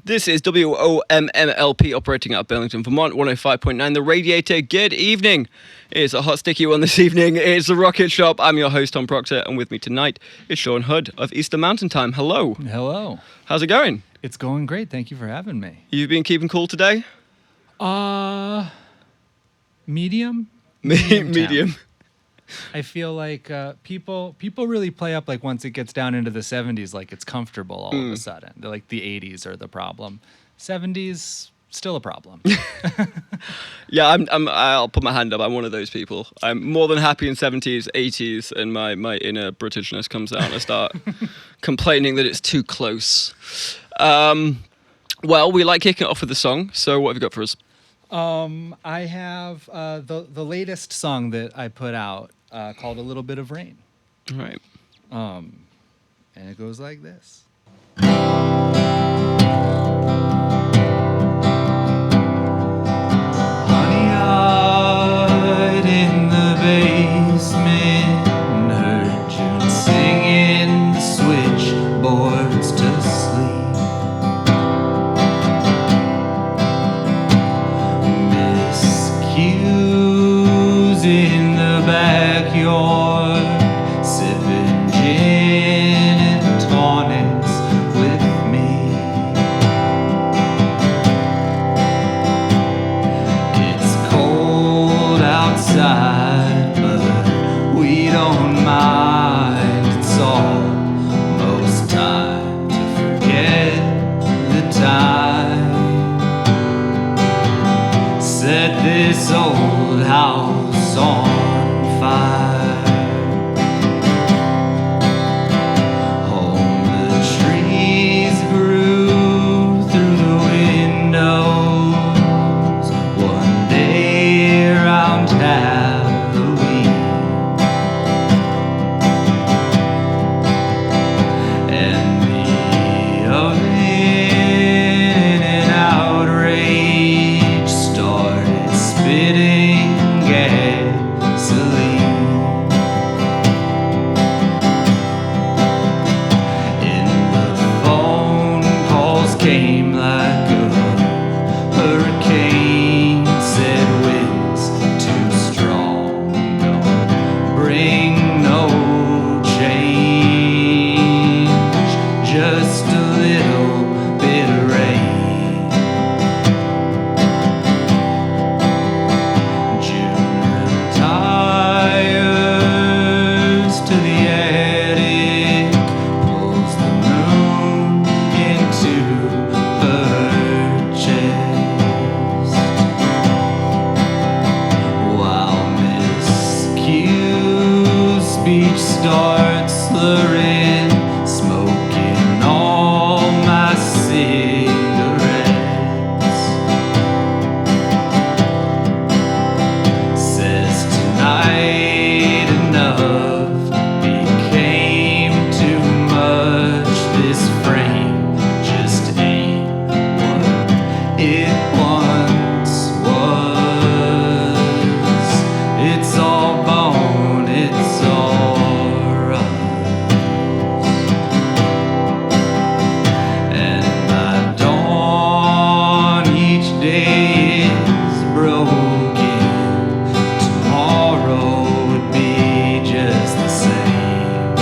This is WOMMLP operating out of Burlington, Vermont, 105.9 The Radiator. Good evening. It's a hot, sticky one this evening. It's The Rocket Shop. I'm your host, Tom Proctor, and with me tonight is Sean Hood of Easter Mountain Time. Hello. Hello. How's it going? It's going great. Thank you for having me. You've been keeping cool today? Medium? Medium. I feel like people really play up like once it gets down into the 70s, like it's comfortable all of a sudden. They're like the 80s are the problem. 70s, still a problem. Yeah, I'll put my hand up. I'm one of those people. I'm more than happy in 70s, 80s, and my inner Britishness comes out and I start complaining that it's too close. Well, we like kicking it off with a song, so what have you got for us? I have the latest song that I put out called A Little Bit of Rain. All right. And it goes like this. Honey, out in the basement, heard June singing the switchboards to sleep. Miss Q's in the backyard, sipping gin and tonics with me. It's cold outside, but we don't mind. It's almost time to forget the time. Set this old house on fire. Home the trees grew through the windows one day around Halloween. And the oven in outrage started spitting gasoline. And the phone calls came like a hurricane. Said winds too strong, don't bring no change. Just a little bit of rain. June retires to the attic, pulls the moon into her chest, while Miss Q's speech starts slurring, smoking all my cigarettes. Says tonight enough became too much. This frame just ain't what it once was. It's all bone, it's all rust. And by dawn each day is broken. Tomorrow would be just the same.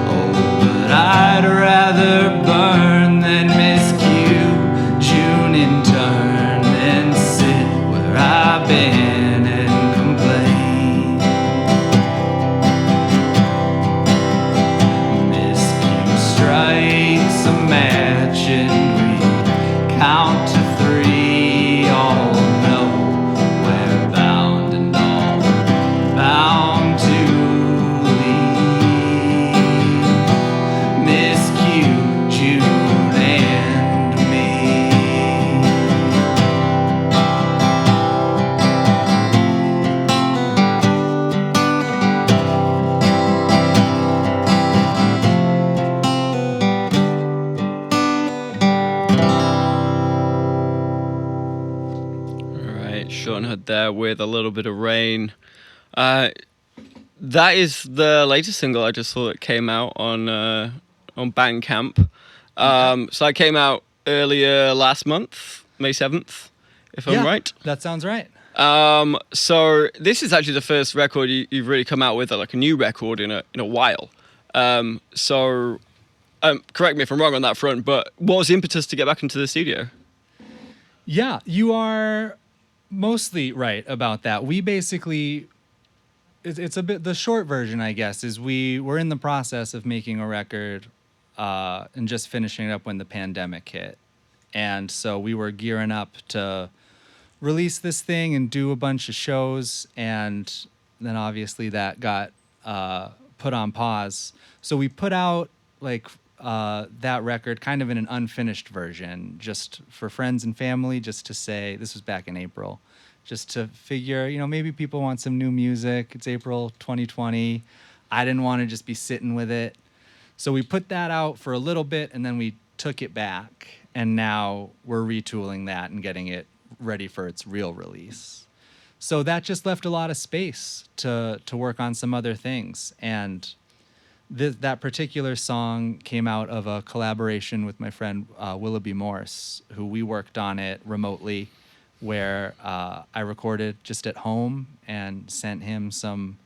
Oh, but I'd rather burn than miscue June in turn than sit where I've been and complain. Miscue strikes a match and we count to three. All know we're bound and all bound to leave. Miscue, June, and me. All right, Sean Hood there with A Little Bit of Rain. That is the latest single I just saw that came out on Bandcamp. So I came out earlier last month, May 7th, if I'm right. That sounds right. So this is actually the first record you've really come out with, like a new record in a while. So correct me if I'm wrong on that front, but what was the impetus to get back into the studio? Yeah, you are mostly right about that. We basically, it's a bit, the short version, I guess, is we were in the process of making a record and just finishing it up when the pandemic hit. And so we were gearing up to release this thing and do a bunch of shows. And then obviously that got put on pause. So we put out like that record kind of in an unfinished version, just for friends and family, just to say, this was back in April, just to figure, maybe people want some new music. It's April 2020. I didn't want to just be sitting with it. So we put that out for a little bit and then we took it back. And now we're retooling that and getting it ready for its real release. So that just left a lot of space to work on some other things. And that particular song came out of a collaboration with my friend Willoughby Morse, who we worked on it remotely, where I recorded just at home and sent him some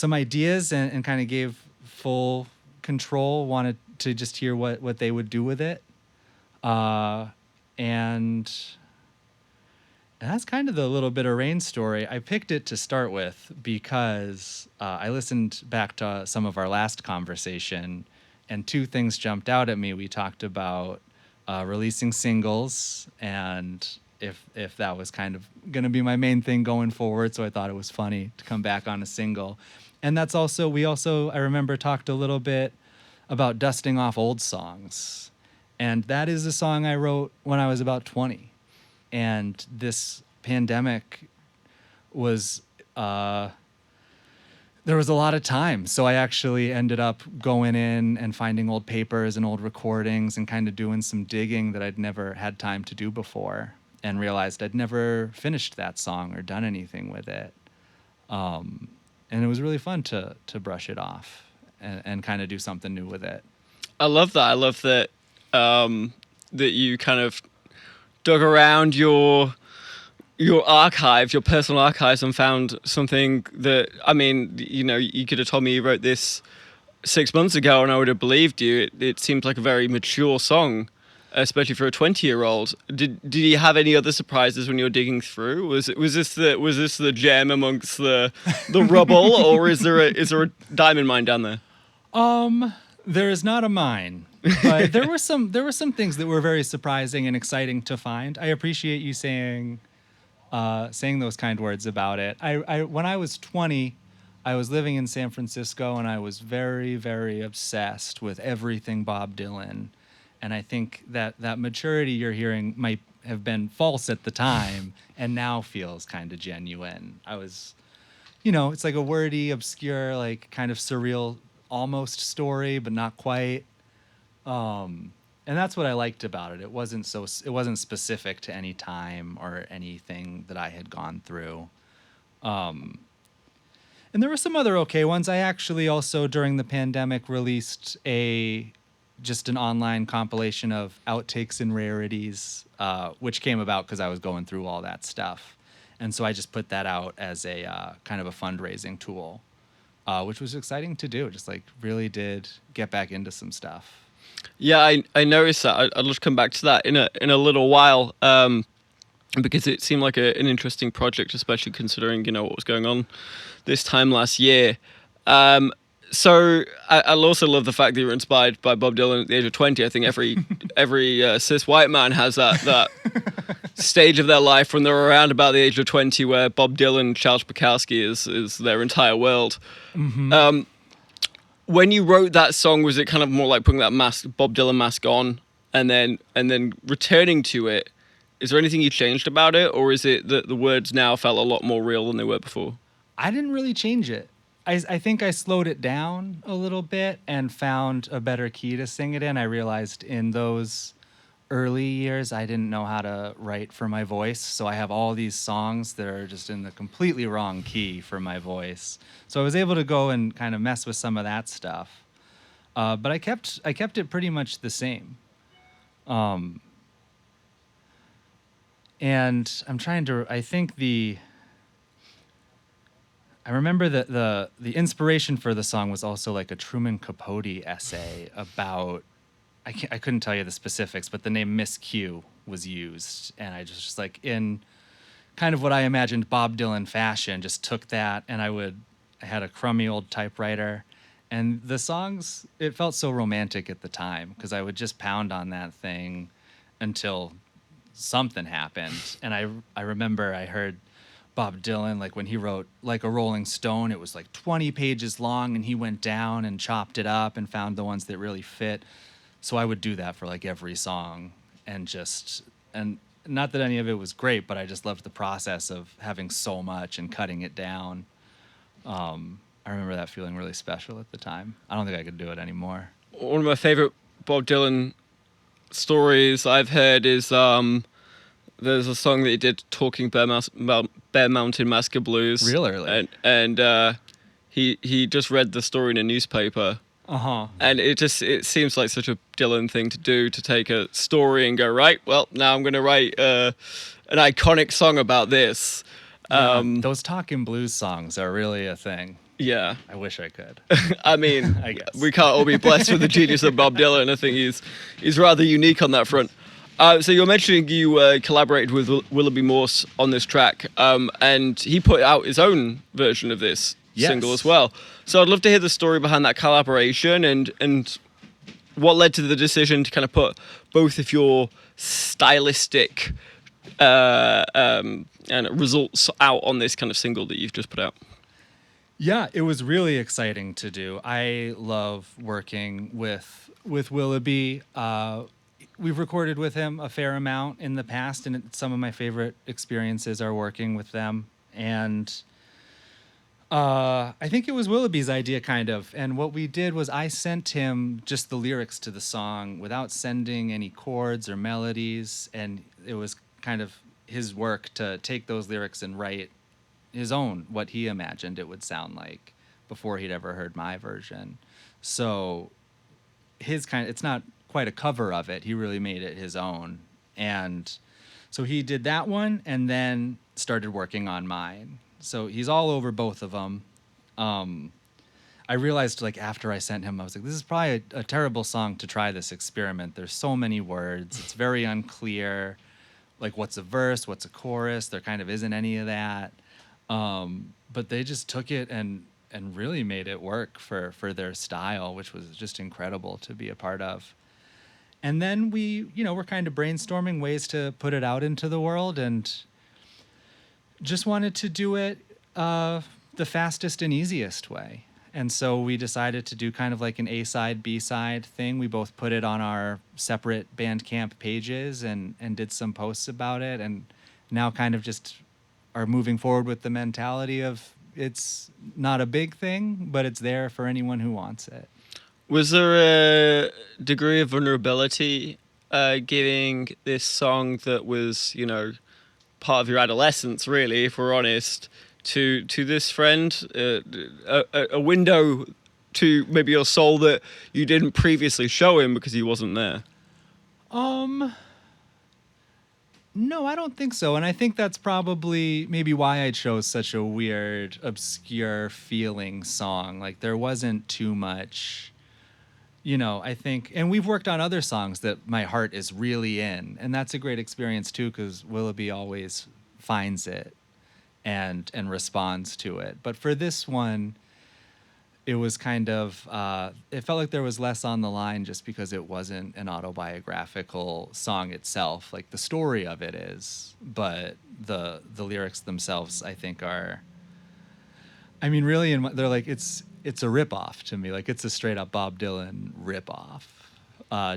ideas and kind of gave full control, wanted to just hear what they would do with it. And that's kind of the Little Bit of Rain story. I picked it to start with because I listened back to some of our last conversation, and two things jumped out at me. We talked about releasing singles, and if that was kind of going to be my main thing going forward, so I thought it was funny to come back on a single. And that's also, I remember, talked a little bit about dusting off old songs. And that is a song I wrote when I was about 20. And this pandemic was, there was a lot of time. So I actually ended up going in and finding old papers and old recordings and kind of doing some digging that I'd never had time to do before, and realized I'd never finished that song or done anything with it. And it was really fun to brush it off and kind of do something new with it. I love that. I love that that you kind of dug around your archive, your personal archives, and found something that, I mean, you could have told me you wrote this 6 months ago and I would have believed you. It seems like a very mature song, especially for a 20-year-old. Did you have any other surprises when you were digging through? Was this the gem amongst the rubble, or is there a diamond mine down there? There is not a mine, but there were some things that were very surprising and exciting to find. I appreciate you saying those kind words about it. I when I was 20, I was living in San Francisco and I was very, very obsessed with everything Bob Dylan. And I think that maturity you're hearing might have been false at the time and now feels kind of genuine. I was, it's like a wordy, obscure, like kind of surreal almost story, but not quite. And that's what I liked about it. It wasn't specific to any time or anything that I had gone through. And there were some other okay ones. I actually also, during the pandemic, released just an online compilation of outtakes and rarities, which came about because I was going through all that stuff. And so I just put that out as a kind of a fundraising tool. Which was exciting to do. Just like really did get back into some stuff. Yeah, I noticed that. I'll just come back to that in a little while, because it seemed like an interesting project, especially considering what was going on this time last year. So I'll also love the fact that you were inspired by Bob Dylan at the age of 20. I think every cis white man has that stage of their life when they're around about the age of 20 where Bob Dylan, Charles Bukowski is their entire world. Mm-hmm. When you wrote that song, was it kind of more like putting that Bob Dylan mask on and then returning to it? Is there anything you changed about it, or is it that the words now felt a lot more real than they were before? I didn't really change it. I think I slowed it down a little bit and found a better key to sing it in. I realized in those early years, I didn't know how to write for my voice. So I have all these songs that are just in the completely wrong key for my voice. So I was able to go and kind of mess with some of that stuff. But I kept it pretty much the same. And I remember that the inspiration for the song was also like a Truman Capote essay about, I couldn't tell you the specifics, but the name Miss Q was used, and I just like, in kind of what I imagined Bob Dylan fashion, just took that, and I had a crummy old typewriter, and the songs, it felt so romantic at the time because I would just pound on that thing until something happened. And I remember I heard Bob Dylan, like when he wrote Like a Rolling Stone, it was like 20 pages long, and he went down and chopped it up and found the ones that really fit. So I would do that for like every song, and not that any of it was great, but I just loved the process of having so much and cutting it down. I remember that feeling really special at the time. I don't think I could do it anymore. One of my favorite Bob Dylan stories I've heard is there's a song that he did, Talking Bear Mountain Massacre Blues. Really? And he just read the story in a newspaper. And it seems like such a Dylan thing to do, to take a story and go, right, well, now I'm going to write an iconic song about this. Those talking blues songs are really a thing. Yeah. I wish I could. I mean, I guess. we can't all be blessed with the genius of Bob Dylan. I think he's rather unique on that front. So you're mentioning you collaborated with Willoughby Morse on this track, and he put out his own version of this single as well. So I'd love to hear the story behind that collaboration and what led to the decision to kind of put both of your stylistic and results out on this kind of single that you've just put out. Yeah, it was really exciting to do. I love working with Willoughby. We've recorded with him a fair amount in the past, and some of my favorite experiences are working with them. And I think it was Willoughby's idea, kind of. And what we did was I sent him just the lyrics to the song without sending any chords or melodies. And it was kind of his work to take those lyrics and write his own, what he imagined it would sound like before he'd ever heard my version. So it's not quite a cover of it. He really made it his own. And so he did that one and then started working on mine. So he's all over both of them. I realized, like, after I sent him, I was like, this is probably a terrible song to try this experiment. There's so many words. It's very unclear, like, what's a verse, what's a chorus. There kind of isn't any of that. But they just took it and really made it work for their style, which was just incredible to be a part of. And then we're kind of brainstorming ways to put it out into the world, and just wanted to do it the fastest and easiest way. And so we decided to do kind of like an A-side, B-side thing. We both put it on our separate Bandcamp pages and did some posts about it, and now kind of just are moving forward with the mentality of it's not a big thing, but it's there for anyone who wants it. Was there a degree of vulnerability giving this song that was, part of your adolescence, really, if we're honest, to this friend? A window to maybe your soul that you didn't previously show him because he wasn't there? No, I don't think so. And I think that's probably maybe why I chose such a weird, obscure feeling song. Like, there wasn't too much, I think, and we've worked on other songs that my heart is really in. And that's a great experience too, because Willoughby always finds it and responds to it. But for this one, it was kind of, it felt like there was less on the line just because it wasn't an autobiographical song itself. Like, the story of it is, but the lyrics themselves, I think, are, really, they're like, it's a ripoff to me. Like, it's a straight up Bob Dylan ripoff,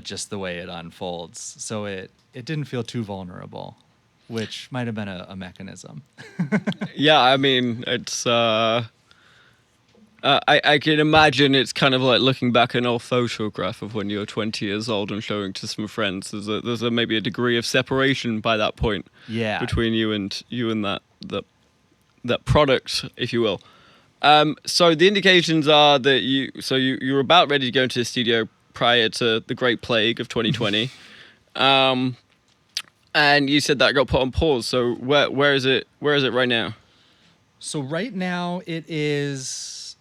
just the way it unfolds. So it didn't feel too vulnerable, which might have been a mechanism. Yeah, it's... I can imagine it's kind of like looking back at an old photograph of when you're 20 years old and showing to some friends. There's maybe a degree of separation by that point. Yeah. Between you and that product, if you will. So the indications are that you were about ready to go into the studio prior to the Great Plague of 2020. And you said that got put on pause. So where is it? Where is it right now? So right now it's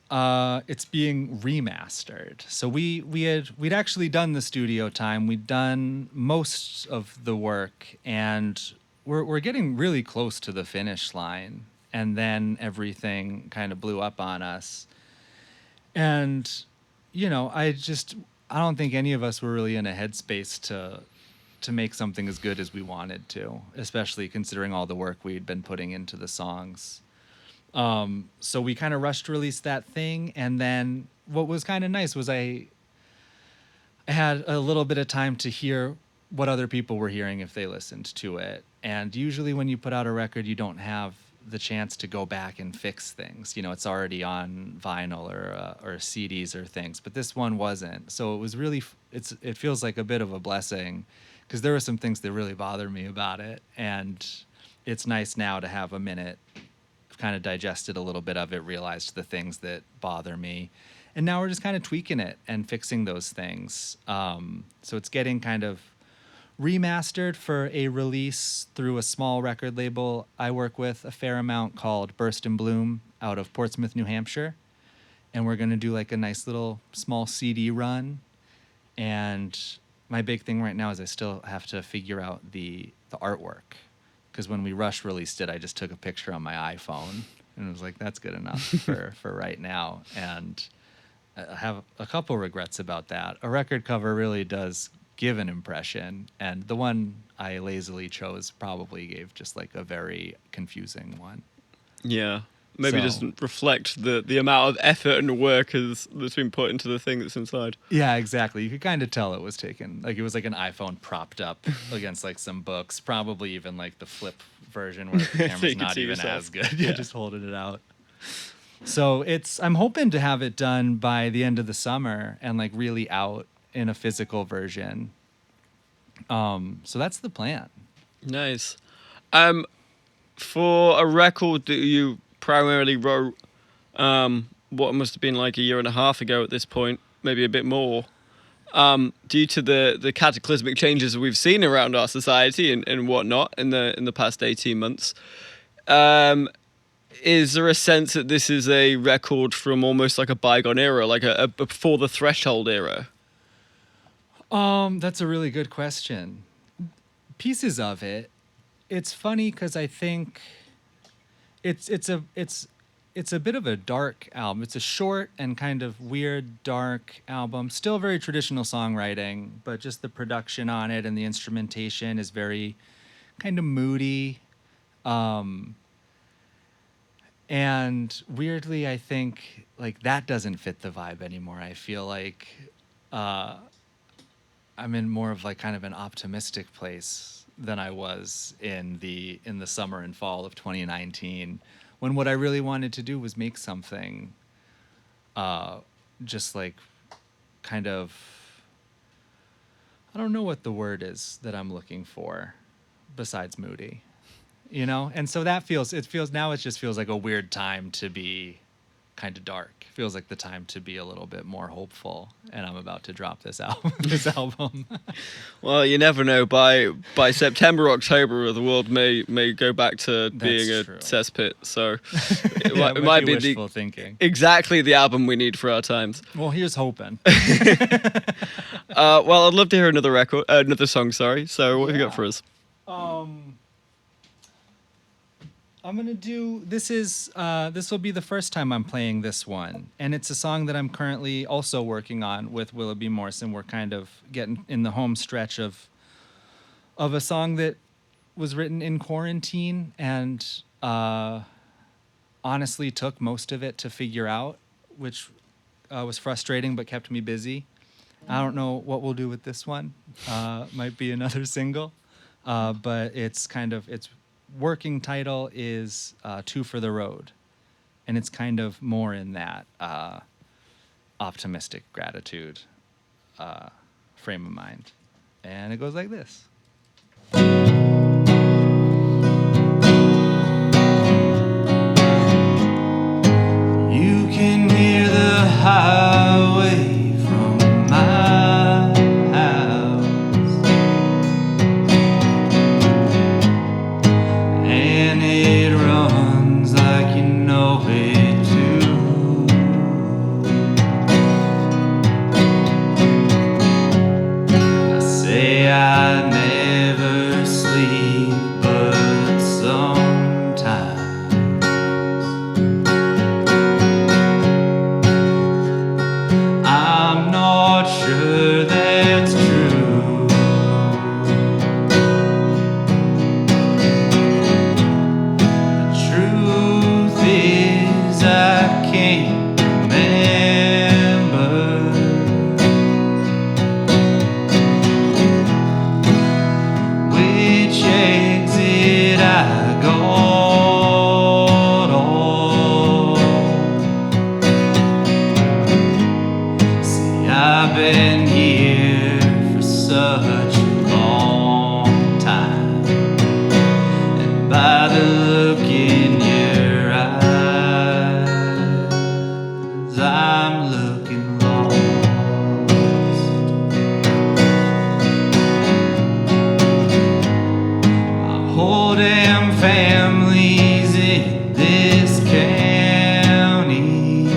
being remastered. So we'd actually done the studio time. We'd done most of the work, and we're getting really close to the finish line. And then everything kind of blew up on us. And I don't think any of us were really in a headspace to make something as good as we wanted to, especially considering all the work we'd been putting into the songs. So we kind of rushed to release that thing, and then what was kind of nice was I had a little bit of time to hear what other people were hearing if they listened to it. And usually when you put out a record, you don't have the chance to go back and fix things. It's already on vinyl or CDs or things, but this one wasn't. So it was really it feels like a bit of a blessing, because there were some things that really bothered me about it, and it's nice now to have a minute, kind of digested a little bit of it, realized the things that bother me, and now we're just kind of tweaking it and fixing those things. So it's getting kind of remastered for a release through a small record label I work with a fair amount, called Burst and Bloom, out of Portsmouth, New Hampshire. And we're going to do like a nice little small CD run. And my big thing right now is I still have to figure out the artwork, because when we rush released it, I just took a picture on my iPhone and it was like, that's good enough for right now. And I have a couple regrets about that. A record cover really does give an impression, and the one I lazily chose probably gave just like a very confusing one. Yeah. Maybe So- doesn't reflect the amount of effort and work that's been put into the thing that's inside. Yeah, exactly. You could kind of tell it was taken, like it was like an iPhone propped up against like some books, probably even like the flip version where the So you camera's can not see even yourself. as good. Yeah. You're just holding it out. So I'm hoping to have it done by the end of the summer and like really out in a physical version. So that's the plan. Nice. For a record that you primarily wrote, what must have been like a year and a half ago at this point, maybe a bit more, due to the cataclysmic changes we've seen around our society and whatnot in the past 18 months, is there a sense that this is a record from almost like a bygone era, like a before the threshold era? That's a really good question. Pieces of it. It's funny because I think it's a bit of a dark album. It's a short and kind of weird, dark album. Still very traditional songwriting, but just the production on it and the instrumentation is very kind of moody. And weirdly, I think like that doesn't fit the vibe anymore. I feel like I'm in more of like kind of an optimistic place than I was in the summer and fall of 2019, when what I really wanted to do was make something just like kind of, I don't know what the word is that I'm looking for besides moody, And so it just feels like a weird time to be kind of dark. It feels like the time to be a little bit more hopeful, and I'm about to drop this album. Well, you never know. By September, October, the world may go back to being a true. cesspit. So Yeah, it might be wishful thinking. exactly the album we need for our times. Well, here's hoping. Well, I'd love to hear another song. Sorry. So what have you got Yeah. for us? I'm gonna do this will be the first time I'm playing this one, and it's a song that I'm currently also working on with Willoughby Morrison. We're kind of getting in the home stretch of a song that was written in quarantine and honestly took most of it to figure out, which was frustrating but kept me busy. I don't know what we'll do with this one. Might be another single, but its working title is Two for the Road, and it's kind of more in that optimistic gratitude frame of mind, and it goes like this. You can hear the highway from my house. all damn families in this county.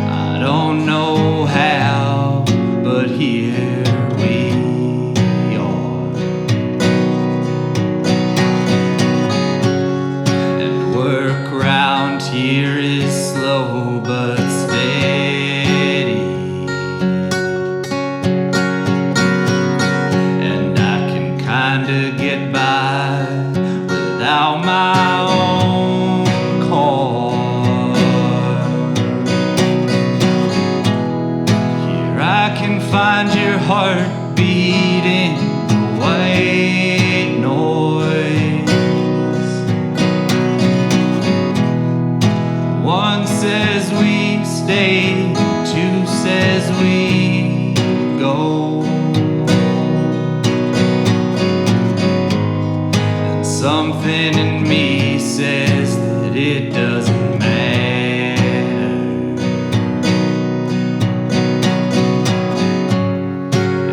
I don't know how, but here we are. And work round here is slow but steady. And I can kinda get by without my own car. Here I can find your heart beating the white noise. One says we stay, two says we go. And something in me says that it doesn't matter.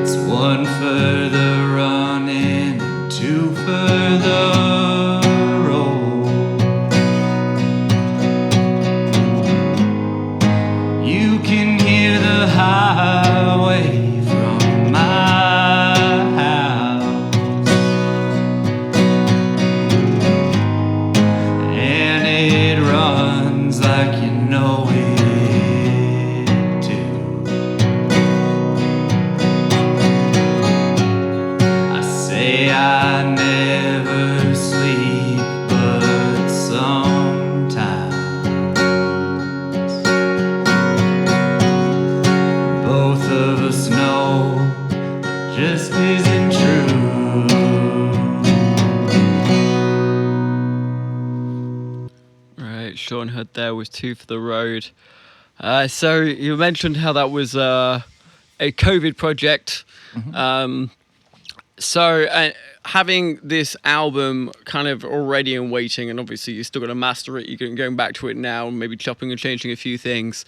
It's one further running, two further roll. You can hear the highway from my house, and it runs like you know it to. I say I never sleep, but sometimes both of us know it just isn't true. Right, Sean Hood there with Two for the Road. So you mentioned how that was a COVID project. So having this album kind of already in waiting, and obviously you're still going to master it, you're going back to it now, maybe chopping and changing a few things.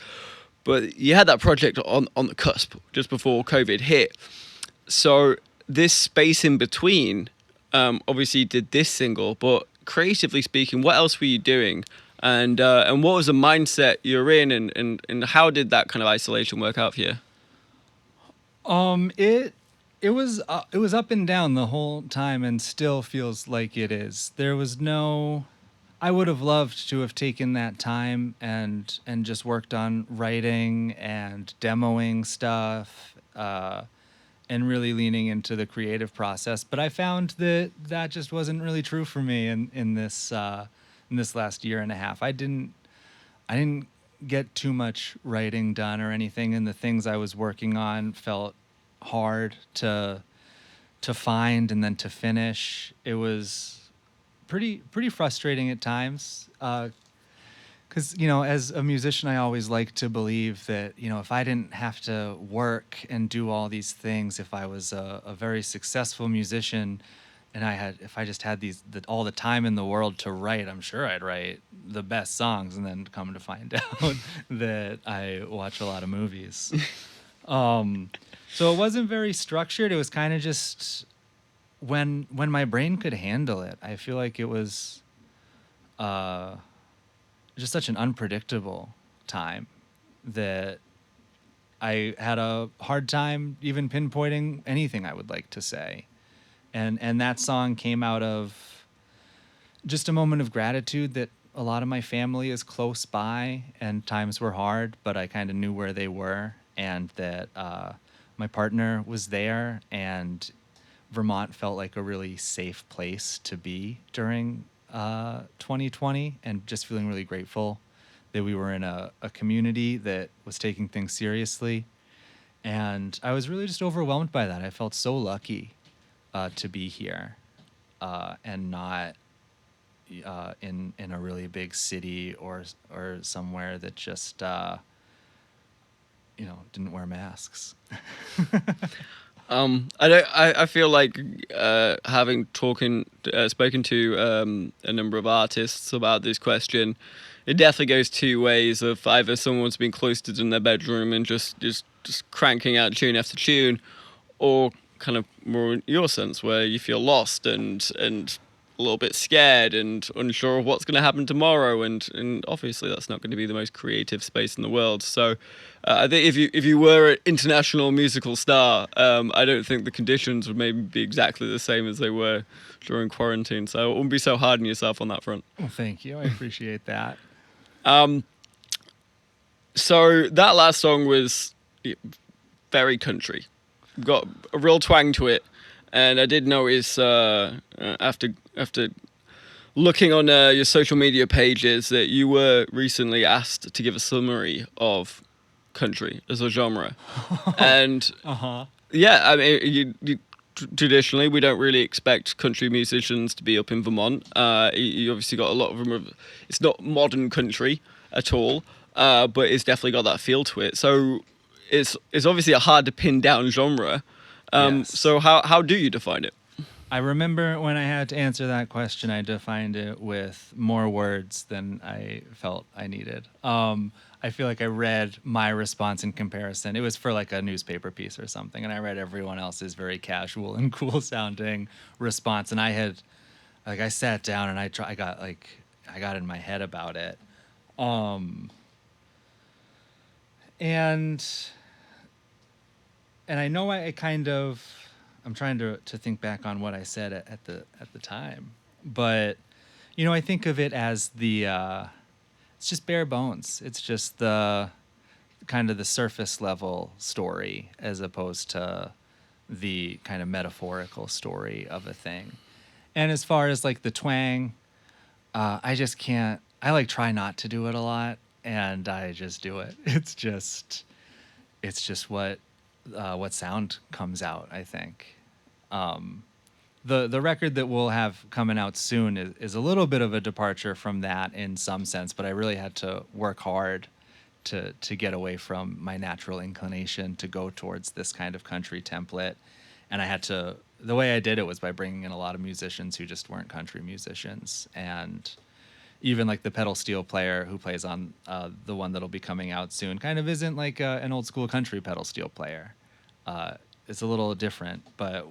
But you had that project on the cusp just before COVID hit. So this space in between, obviously you did this single, but creatively speaking, what else were you doing? And what was the mindset you're in, and how did that kind of isolation work out for you? It was up and down the whole time, and still feels like it is. There was no. I would have loved to have taken that time and just worked on writing and demoing stuff, and really leaning into the creative process. But I found that just wasn't really true for me in this last year and a half. I didn't get too much writing done or anything, and the things I was working on felt hard to find and then to finish. It was pretty frustrating at times, because as a musician, I always like to believe that if I didn't have to work and do all these things, if I was a very successful musician, and if I just had all the time in the world to write, I'm sure I'd write the best songs. And then come to find out that I watch a lot of movies. So it wasn't very structured. It was kind of just when my brain could handle it. I feel like it was just such an unpredictable time that I had a hard time even pinpointing anything I would like to say. And that song came out of just a moment of gratitude that a lot of my family is close by, and times were hard, but I kind of knew where they were, and that my partner was there, and Vermont felt like a really safe place to be during 2020, and just feeling really grateful that we were in a community that was taking things seriously. And I was really just overwhelmed by that. I felt so lucky to be here, and not in a really big city or somewhere that just didn't wear masks. I feel like having spoken to a number of artists about this question, it definitely goes two ways. Of either someone's been cloistered in their bedroom and just cranking out tune after tune, or kind of more in your sense, where you feel lost and a little bit scared and unsure of what's going to happen tomorrow, and obviously that's not going to be the most creative space in the world. So I think if you were an international musical star, I don't think the conditions would maybe be exactly the same as they were during quarantine. So it wouldn't be so hard on yourself on that front. Well, thank you. I appreciate that. So that last song was very country, got a real twang to it, and I did notice after looking on your social media pages that you were recently asked to give a summary of country as a genre, and yeah, I mean, traditionally we don't really expect country musicians to be up in Vermont. You obviously got a lot of them. It's not modern country at all. But it's definitely got that feel to it. So it's obviously a hard to pin down genre. Yes. So how do you define it? I remember when I had to answer that question, I defined it with more words than I felt I needed. I feel like I read my response in comparison. It was for like a newspaper piece or something, and I read everyone else's very casual and cool sounding response. And I sat down and I got in my head about it. And I know I'm trying to think back on what I said at the time, but I think of it as it's just bare bones. It's just the kind of the surface level story as opposed to the kind of metaphorical story of a thing. And as far as like the twang, I just can't. I try not to do it a lot. And I just do it. It's just what sound comes out, I think. The record that we'll have coming out soon is a little bit of a departure from that in some sense, but I really had to work hard to get away from my natural inclination to go towards this kind of country template. And the way I did it was by bringing in a lot of musicians who just weren't country musicians, and even like the pedal steel player who plays on the one that'll be coming out soon kind of isn't like an old school country pedal steel player. It's a little different, but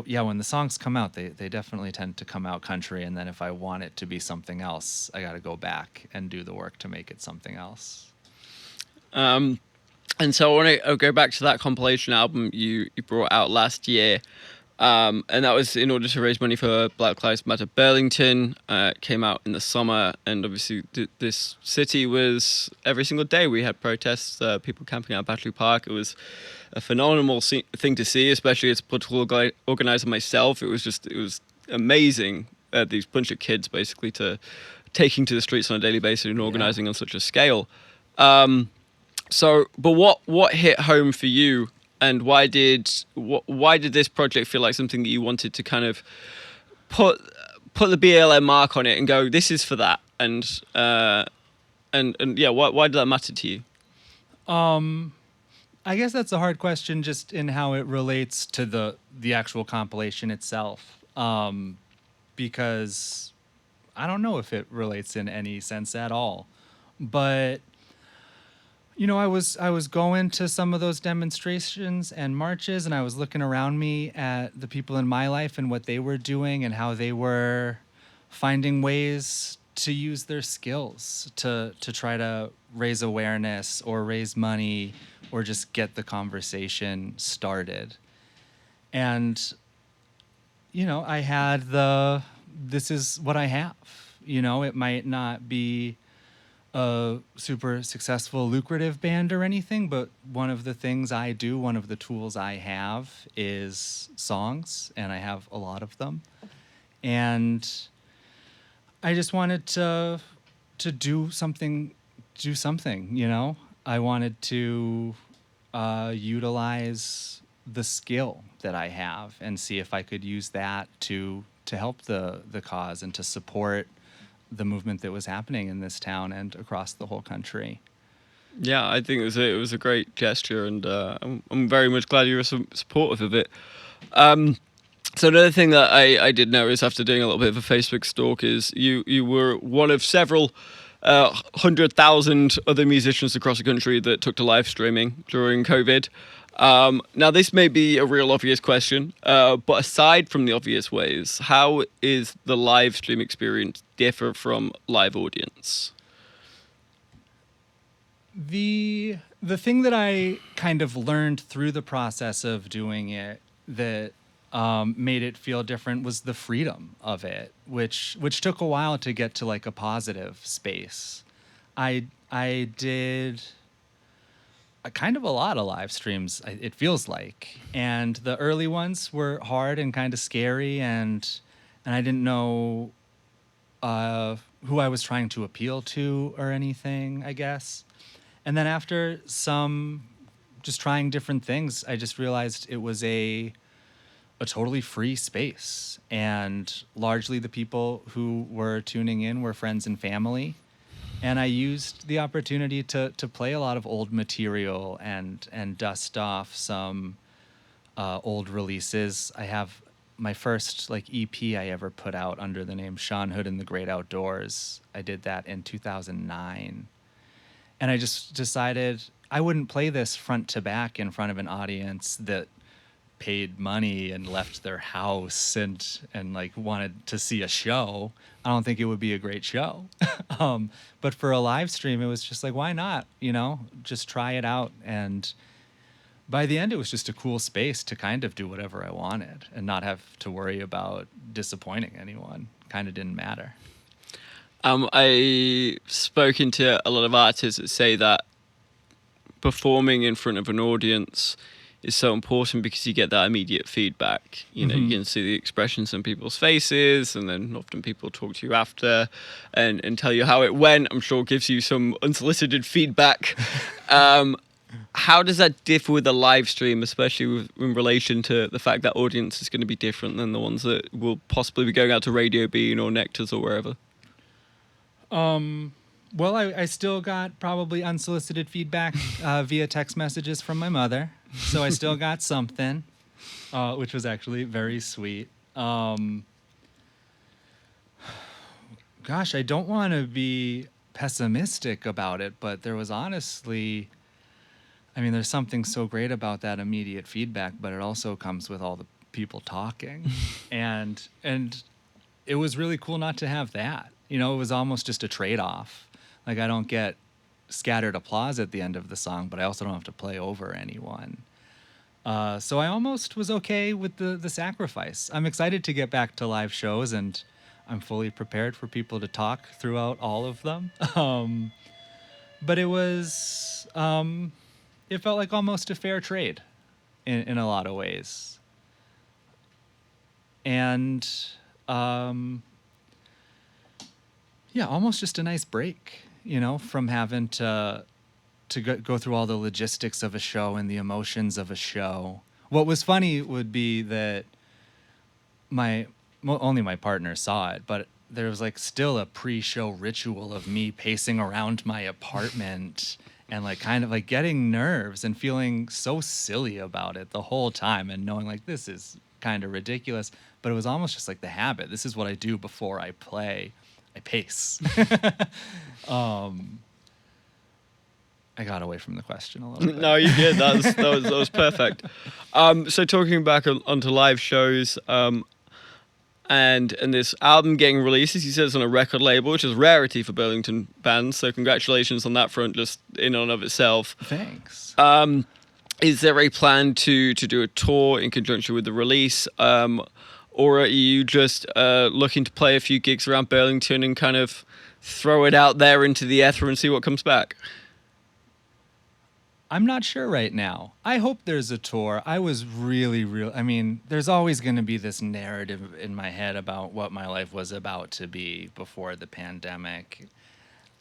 yeah, when the songs come out, they definitely tend to come out country. And then if I want it to be something else, I got to go back and do the work to make it something else. And so I want to go back to that compilation album you brought out last year. And that was in order to raise money for Black Lives Matter Burlington. It came out in the summer, and obviously this city was, every single day we had protests, people camping out Battery Park. It was a phenomenal thing to see, especially as a political organizer myself. It was amazing, these bunch of kids basically taking to the streets on a daily basis and organizing on such a scale. But what hit home for you? And why did this project feel like something that you wanted to kind of put the BLM mark on it and go, this is for that? And yeah, why did that matter to you? I guess that's a hard question, just in how it relates to the actual compilation itself, because I don't know if it relates in any sense at all, but. I was going to some of those demonstrations and marches, and I was looking around me at the people in my life and what they were doing and how they were finding ways to use their skills to try to raise awareness or raise money or just get the conversation started. And, I had this is what I have. It might not be a super successful, lucrative band or anything, but one of the things I do, one of the tools I have is songs, and I have a lot of them. And I just wanted to do something, I wanted to utilize the skill that I have and see if I could use that to help the cause and to support the movement that was happening in this town and across the whole country. Yeah, I think it was a great gesture, and I'm very much glad you were supportive of it. So another thing that I did notice after doing a little bit of a Facebook stalk is you were one of several 100,000 other musicians across the country that took to live streaming during COVID. Now, this may be a real obvious question, but aside from the obvious ways, how is the live stream experience differ from live audience? The thing that I kind of learned through the process of doing it that made it feel different was the freedom of it, which took a while to get to like a positive space. I did a kind of a lot of live streams, it feels like, and the early ones were hard and kind of scary, and I didn't know who I was trying to appeal to or anything, I guess. And then after some just trying different things, I just realized it was a totally free space. And largely the people who were tuning in were friends and family. And I used the opportunity to play a lot of old material and dust off some old releases. I have my first like EP I ever put out under the name Sean Hood and the Great Outdoors. I did that in 2009. And I just decided I wouldn't play this front to back in front of an audience that paid money and left their house and like wanted to see a show. I don't think it would be a great show. But for a live stream, it was just like, why not? You know, just try it out. And by the end, it was just a cool space to kind of do whatever I wanted and not have to worry about disappointing anyone. Kind of didn't matter. I spoken to a lot of artists that say that performing in front of an audience is so important because you get that immediate feedback. You know, you can see the expressions on people's faces, and then often people talk to you after and tell you how it went. I'm sure gives you some unsolicited feedback. How does that differ with a live stream, especially in relation to the fact that audience is going to be different than the ones that will possibly be going out to Radio Bean or Nectar's or wherever? Well, I still got probably unsolicited feedback via text messages from my mother. So I still got something, which was actually very sweet. Gosh, I don't want to be pessimistic about it, but there was honestly, I mean, there's something so great about that immediate feedback, but it also comes with all the people talking. and it was really cool not to have that. You know, it was almost just a trade-off. Like, I don't get scattered applause at the end of the song, but I also don't have to play over anyone. So I almost was okay with the sacrifice. I'm excited to get back to live shows, and I'm fully prepared for people to talk throughout all of them. But it was, it felt like almost a fair trade in a lot of ways. And, yeah, almost just a nice break, you know, from having to go through all the logistics of a show and the emotions of a show. What was funny would be that only my partner saw it, but there was like still a pre-show ritual of me pacing around my apartment and like kind of like getting nerves and feeling so silly about it the whole time and knowing like this is kind of ridiculous, but it was almost just like the habit. This is what I do before I play. I pace. I got away from the question a little bit. No, you did. That was perfect. So talking back onto live shows, and this album getting released, as he says, on a record label, which is rarity for Burlington bands. So congratulations on that front, just in and of itself. Thanks. Is there a plan to do a tour in conjunction with the release? Or are you just looking to play a few gigs around Burlington and kind of throw it out there into the ether and see what comes back? I'm not sure right now. I hope there's a tour. I was I mean, there's always going to be this narrative in my head about what my life was about to be before the pandemic.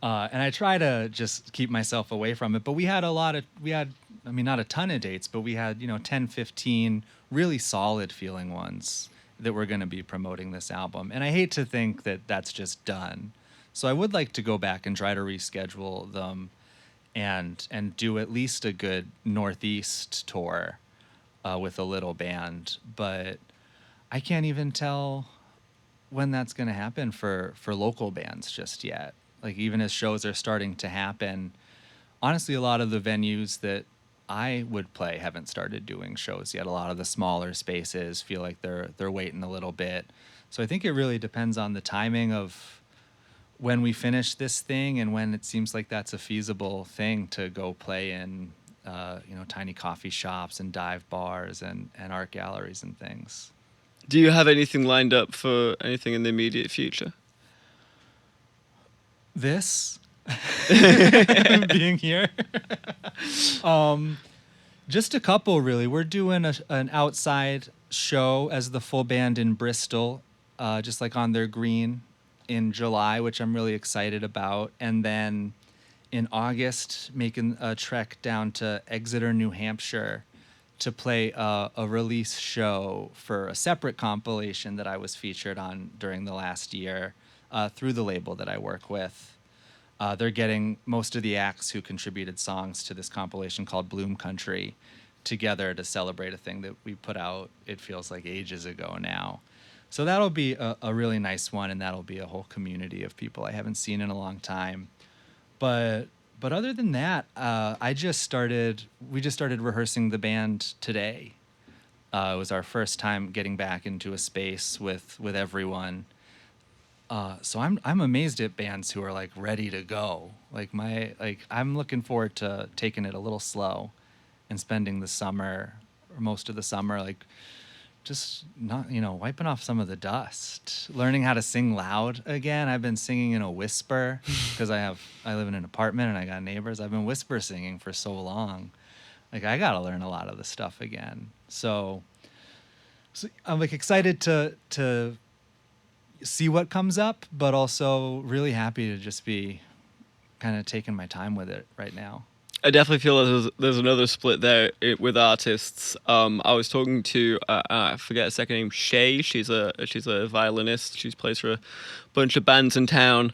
And I try to just keep myself away from it. But we had I mean, not a ton of dates, but we had, 10, 15 really solid feeling ones that we're going to be promoting this album. And I hate to think that that's just done. So I would like to go back and try to reschedule them and do at least a good Northeast tour with a little band. But I can't even tell when that's going to happen for local bands just yet. like even as shows are starting to happen, honestly, a lot of the venues that I would play haven't started doing shows yet. A lot of the smaller spaces feel like they're waiting a little bit. So I think it really depends on the timing of when we finish this thing and when it seems like that's a feasible thing to go play in, tiny coffee shops and dive bars and art galleries and things. Do you have anything lined up for anything in the immediate future? This being here. Just a couple, really. We're doing an outside show as the full band in Bristol, just like on their green in July, which I'm really excited about. And then in August, making a trek down to Exeter, New Hampshire to play a release show for a separate compilation that I was featured on during the last year through the label that I work with. They're getting most of the acts who contributed songs to this compilation called Bloom Country together to celebrate a thing that we put out, it feels like ages ago now. So that'll be a really nice one, and that'll be a whole community of people I haven't seen in a long time. But other than that, we just started rehearsing the band today. It was our first time getting back into a space with everyone. So I'm amazed at bands who are like ready to go. I'm looking forward to taking it a little slow and spending the summer or most of the summer just not wiping off some of the dust, learning how to sing loud again. I've been singing in a whisper because I live in an apartment and I got neighbors. I've been whisper singing for so long. I got to learn a lot of the stuff again. So I'm excited to see what comes up, but also really happy to just be kind of taking my time with it right now. I definitely feel like there's another split there with artists. I was talking to I forget her second name, Shay. She's a violinist. She plays for a bunch of bands in town,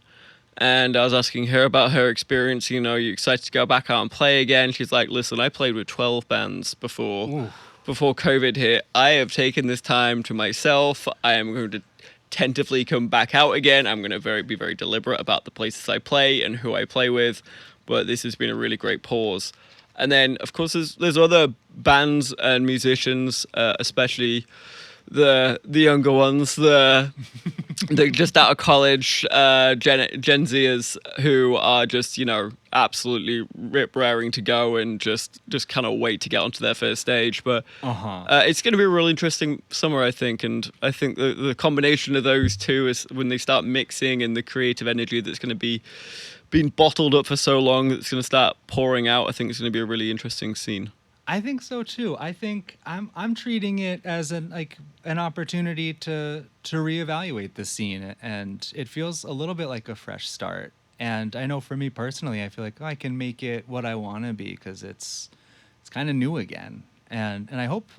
and I was asking her about her experience. You excited to go back out and play again? She's like, listen, I played with 12 bands before COVID hit. I have taken this time to myself. I am going to tentatively come back out again. I'm going to be very deliberate about the places I play and who I play with. But this has been a really great pause. And then, of course, there's other bands and musicians, especially the younger ones, the just out of college Gen Zers who are just absolutely rip-raring to go and just kind of wait to get onto their first stage. But it's going to be a really interesting summer, I think. And I think the combination of those two is when they start mixing, and the creative energy that's going to be been bottled up for so long that's going to start pouring out. I think it's going to be a really interesting scene. I think so too. I think I'm treating it as an opportunity to reevaluate the scene, and it feels a little bit like a fresh start. And I know for me personally, I feel like I can make it what I want to be because it's kind of new again. And I hope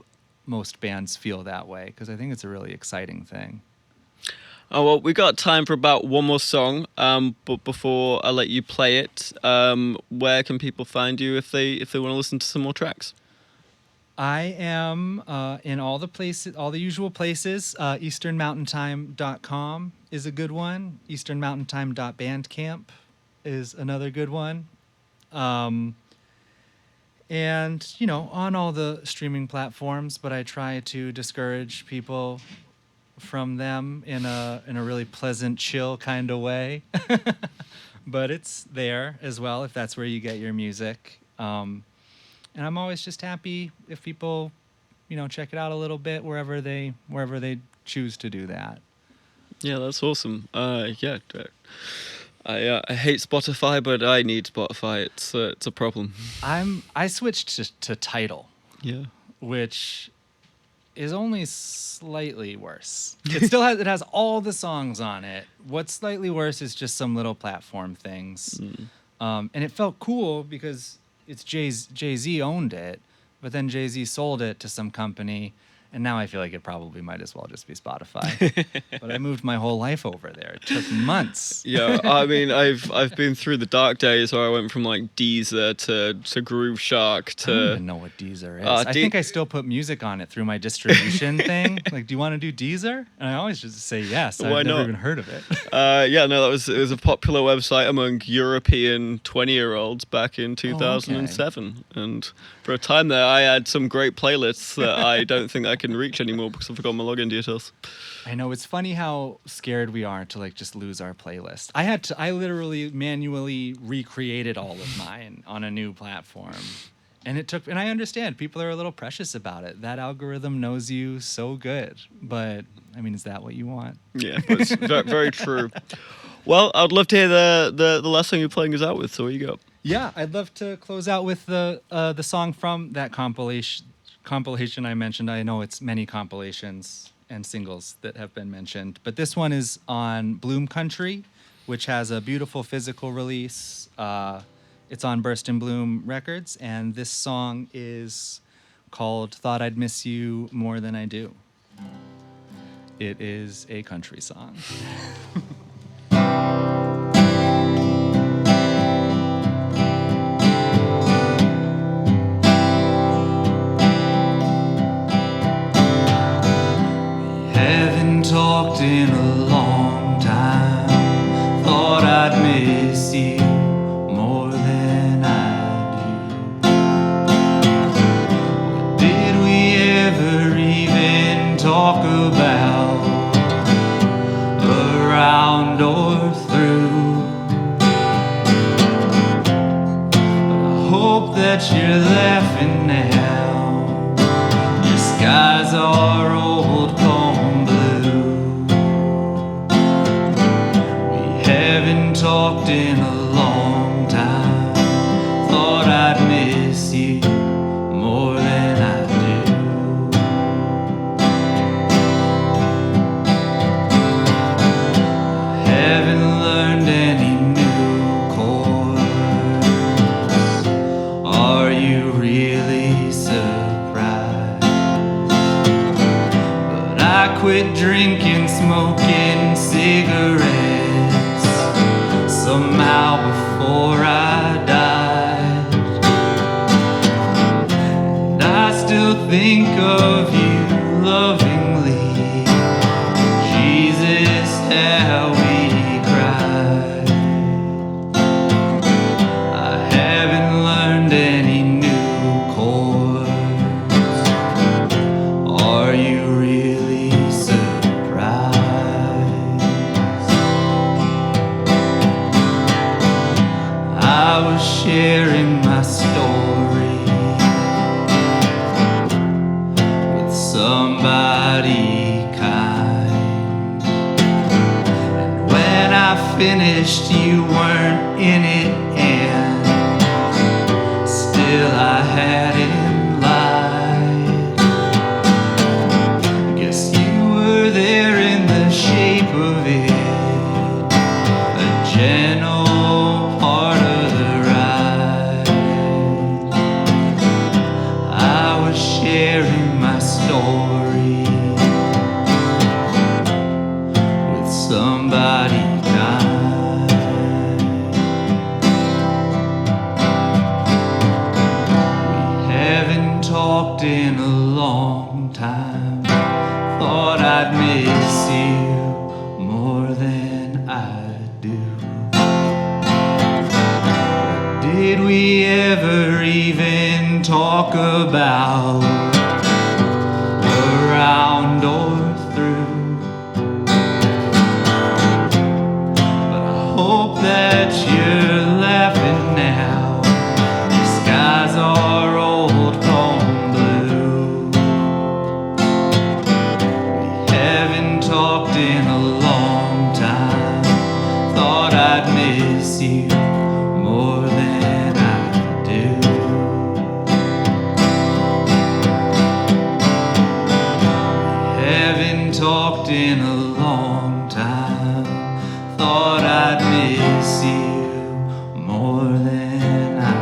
most bands feel that way because I think it's a really exciting thing. Oh, well, we got time for about one more song, but before I let you play it, where can people find you if they want to listen to some more tracks? I am in all the usual places. EasternMountainTime.com is a good one. EasternMountainTime.bandcamp is another good one. And on all the streaming platforms, but I try to discourage people from them in a really pleasant, chill kind of way. But it's there as well if that's where you get your music. And I'm always just happy if people, check it out a little bit wherever they choose to do that. Yeah, that's awesome. I hate Spotify, but I need Spotify. It's a problem. I switched to Tidal. Yeah. Which is only slightly worse. It has all the songs on it. What's slightly worse is just some little platform things. And it felt cool because it's Jay-Z owned it, but then Jay-Z sold it to some company, And now I feel like it probably might as well just be Spotify. But I moved my whole life over there. It took months. Yeah, I mean, I've been through the dark days where I went from like Deezer to Groove Shark I don't to even know what Deezer is. Uh, I think I still put music on it through my distribution thing. Like, do you want to do Deezer? And I always just say yes. Why I've never not? even heard of it. yeah, no, it was a popular website among European 20-year-olds back in 2007, and for a time there, I had some great playlists that I don't think I can reach anymore because I forgot my login details. I know, it's funny how scared we are to like just lose our playlist. I literally manually recreated all of mine on a new platform. And I understand people are a little precious about it. That algorithm knows you so good. But I mean, is that what you want? Yeah, but it's very true. Well, I'd love to hear the last song you're playing us out with. So what you got? Yeah, I'd love to close out with the song from that compilation I mentioned. I know it's many compilations and singles that have been mentioned, but this one is on Bloom Country, which has a beautiful physical release. It's on Burst and Bloom Records, and this song is called Thought I'd Miss You More Than I Do. It is a country song. Haven't talked in a long time. Thought I'd miss you more than I do. Did we ever even talk about around or through? But I hope that you're laughing now. Your skies are old poem blue. We haven't talked in a long time. Thought I'd miss you more than I do. Haven't learned any new chords. Are you really surprised? But I quit drinking, smoking cigarettes somehow before I died. And I still think of you lovingly. Jesus, how we cried. I haven't learned any new chords. Are you really surprised? I was sharing my story with somebody kind, and when I finished, you weren't in it, and still I hadn't lied. Guess you were there in the shape of it, a gentle part of the ride. I was sharing my story with somebody kind. We haven't talked in a long time. Thought I'd miss you more than I do. Did we ever even talk about around or through? But I hope that you're laughing now. Your skies are old poem blue. We haven't talked in a long time. Thought I'd miss you more than I do. We haven't talked in a long time. Thought I'd miss you more than I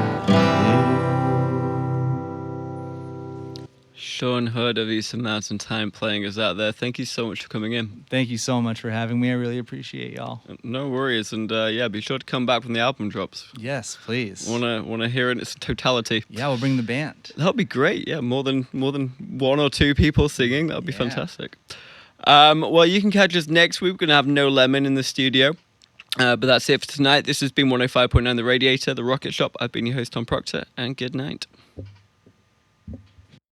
do. Sean unheard of Eastern Mountain Time playing us out there. Thank you so much for coming in. Thank you so much for having me. I really appreciate y'all. No worries, and yeah, be sure to come back when the album drops. Yes, please. Wanna hear it in its totality. Yeah, we'll bring the band. That'll be great. Yeah, more than one or two people singing. That'll be Yeah. fantastic. Well, you can catch us next week. We're gonna have No Lemon in the studio. But that's it for tonight. This has been 105.9 The Radiator, The Rocket Shop. I've been your host, Tom Proctor, and good night.